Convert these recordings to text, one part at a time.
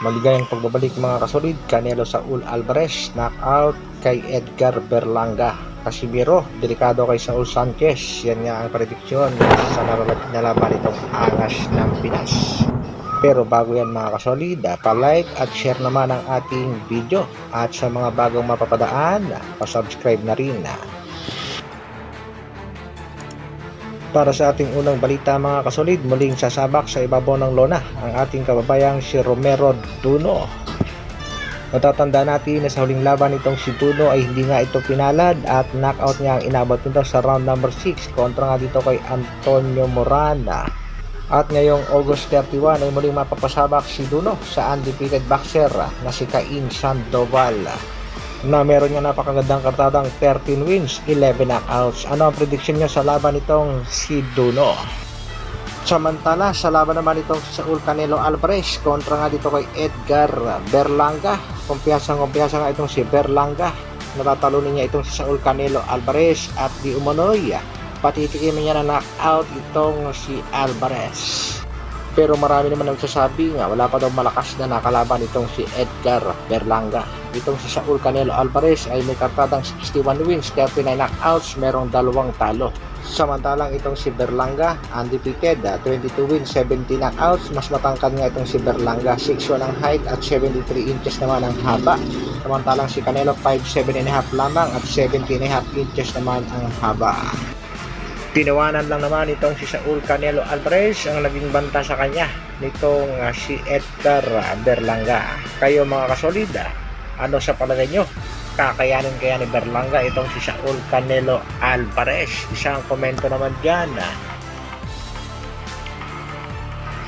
Maligayang pagbabalik mga kasolid. Canelo Saul Alvarez knockout kay Edgar Berlanga. Casimiro delikado kay Saul Sanchez. Yan nga ang prediksyon sa nalalapit na laban itong Angas ng Pinas. Pero bago yan mga kasolid, pa-like at share naman ang ating video. At sa mga bagong mapapadaan, pa-subscribe na rin. Para sa ating unang balita mga kasolid, muling sasabak sa ibabaw ng lona ang ating kababayang si Romero Duno. Matatanda natin na sa huling laban nitong si Duno ay hindi nga ito pinalad at knockout niya ang inabot nito sa round number 6 kontra nga dito kay Antonio Morana. At ngayong August 31 ay muling mapapasabak si Duno sa undefeated boxer na si Cain Sandoval, na meron niya napakagandang kartadang 13 wins, 11 knockouts. Ano ang prediction niya sa laban nitong si Duno? Samantala, sa laban naman itong si Saul Canelo Alvarez kontra nga dito kay Edgar Berlanga. Kumpiyansang nga itong si Berlanga. Natatalunin niya itong si Saul Canelo Alvarez at di umano'y patitikimin niya na knockout itong si Alvarez. Pero marami naman nagsasabi nga wala pa daw malakas na nakalaban itong si Edgar Berlanga. Itong si Saul Canelo Alvarez ay may kartadang 61 wins, 39 knockouts, merong 2 talo. Samantalang itong si Berlanga undefeated, 22 wins, 70 knockouts. Mas matangkad nga itong si Berlanga, 6'1 ang height at 73 inches naman ang haba. Samantalang si Canelo 5'7.5 lamang at 70.5 inches naman ang haba. Tinawanan lang naman itong si Saul Canelo Alvarez ang naging banta sa kanya nitong si Edgar Berlanga. Kayo mga kasolid, ano sa palagay nyo? Kakayanin kaya ni Berlanga itong si Saul Canelo Alvarez? Isang komento naman dyan.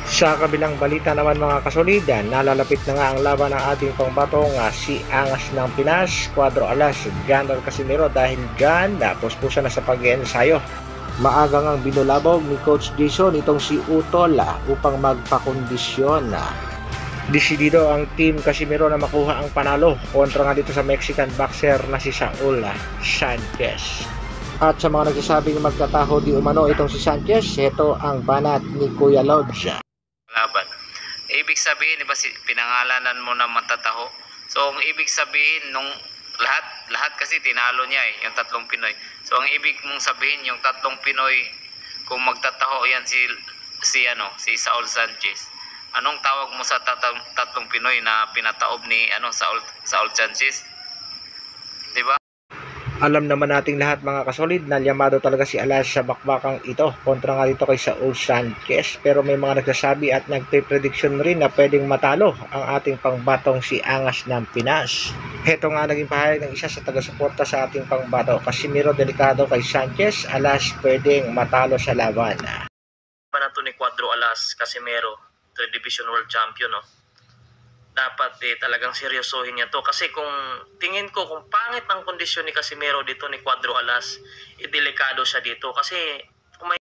Sa kabilang balita naman mga kasolid, nalalapit na nga ang laban ng ating pangbatong si Angas ng Pinas, Cuadro Alas, General Casimiro, dahil dyan puspusan na sa pag-iensayo. Maaga ngang binulabog ni Coach Jason itong si Utol upang magpakondisyon. Desidido ang team Casimiro na makuha ang panalo kontra nga dito sa Mexican boxer na si Saul Sanchez. At sa mga nagsasabing magtataho di umano itong si Sanchez, ito ang banat ni Kuya Lodge. Laban. Ibig sabihin, diba, pinangalanan mo na matataho. So ang ibig sabihin nung lahat kasi tinalo niya yung tatlong Pinoy. So ang ibig mong sabihin yung tatlong Pinoy kung magtataho yan si Saul Sanchez. Anong tawag mo sa tatlong Pinoy na pinataob ni Saul Sanchez? 'Di ba? Alam naman nating lahat mga kasolid na llamado talaga si Alas sa bakbakang ito kontra nga dito kay Saul Sanchez. Pero may mga nagsasabi at nagpe-prediction rin na pwedeng matalo ang ating pangbatong si Angas ng Pinas. Heto nga naging pahayag ng isa sa taga-suporta sa ating pangbato. Casimiro delikado kay Sanchez, Alas pwedeng matalo sa laban. Panato ni Cuadro Alas, Casimiro, 3 Division World Champion, no? Dapat talagang seryosohin niya to kasi kung tingin ko kung pangit ang kondisyon ni Casimiro dito ni Cuadro Alas, delikado siya dito kasi kung may...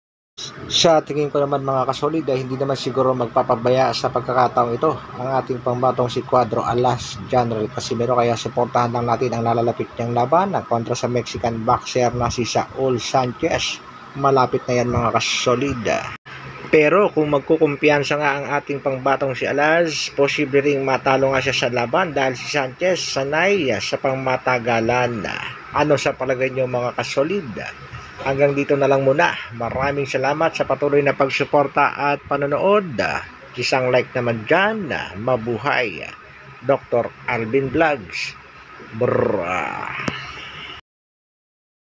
Sa tingin ko naman mga kasolid ay hindi naman siguro magpapabaya sa pagkakataong ito ang ating pangbatong si Cuadro Alas, General Casimiro, kaya suportahan lang natin ang nalalapit niyang laban kontra sa Mexican boxer na si Saul Sanchez. Malapit na yan mga kasolid. Pero kung magkukumpiyansa nga ang ating pangbatong si Alas, posible ring matalo nga siya sa laban dahil si Sanchez sanay sa pangmatagalan. Ano sa palagay nyo mga kasolid? Hanggang dito na lang muna. Maraming salamat sa patuloy na pagsuporta at panonood. Isang like naman dyan. Mabuhay. Dr. Alvin Vlogs. Brrrr.